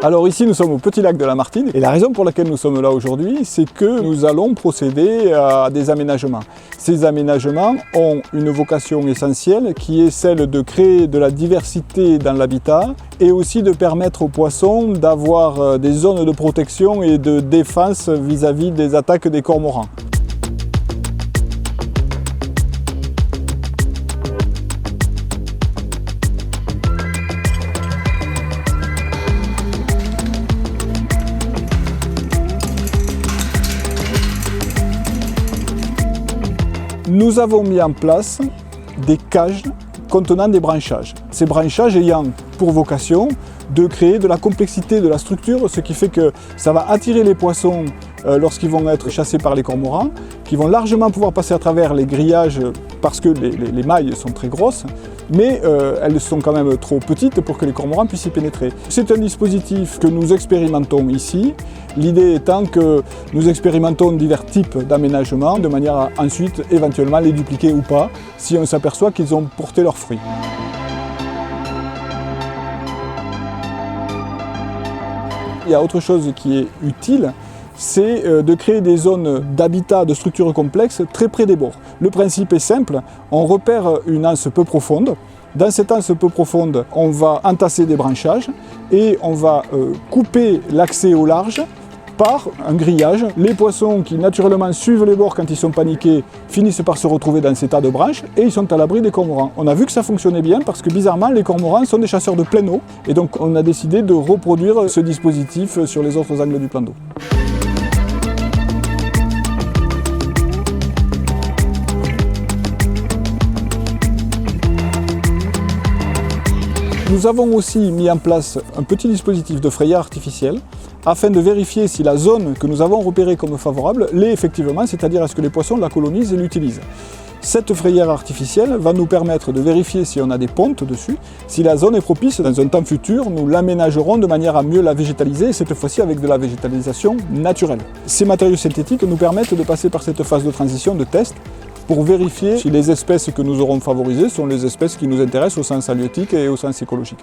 Alors ici nous sommes au petit lac de la Martine et la raison pour laquelle nous sommes là aujourd'hui, c'est que nous allons procéder à des aménagements. Ces aménagements ont une vocation essentielle qui est celle de créer de la diversité dans l'habitat et aussi de permettre aux poissons d'avoir des zones de protection et de défense vis-à-vis des attaques des cormorans. Nous avons mis en place des cages contenant des branchages. Ces branchages ayant pour vocation de créer de la complexité de la structure, ce qui fait que ça va attirer les poissons lorsqu'ils vont être chassés par les cormorans, qui vont largement pouvoir passer à travers les grillages parce que les mailles sont très grosses, mais elles sont quand même trop petites pour que les cormorans puissent y pénétrer. C'est un dispositif que nous expérimentons ici, l'idée étant que nous expérimentons divers types d'aménagements de manière à ensuite éventuellement les dupliquer ou pas, si on s'aperçoit qu'ils ont porté leurs fruits. Il y a autre chose qui est utile, c'est de créer des zones d'habitat de structures complexes très près des bords. Le principe est simple, on repère une anse peu profonde. Dans cette anse peu profonde, on va entasser des branchages et on va couper l'accès au large par un grillage. Les poissons qui naturellement suivent les bords quand ils sont paniqués finissent par se retrouver dans ces tas de branches et ils sont à l'abri des cormorans. On a vu que ça fonctionnait bien parce que bizarrement les cormorans sont des chasseurs de pleine eau et donc on a décidé de reproduire ce dispositif sur les autres angles du plan d'eau. Nous avons aussi mis en place un petit dispositif de frayère artificielle afin de vérifier si la zone que nous avons repérée comme favorable l'est effectivement, c'est-à-dire est-ce que les poissons la colonisent et l'utilisent. Cette frayère artificielle va nous permettre de vérifier si on a des pontes dessus. Si la zone est propice, dans un temps futur, nous l'aménagerons de manière à mieux la végétaliser, cette fois-ci avec de la végétalisation naturelle. Ces matériaux synthétiques nous permettent de passer par cette phase de transition, de test, pour vérifier si les espèces que nous aurons favorisées sont les espèces qui nous intéressent au sens halieutique et au sens écologique.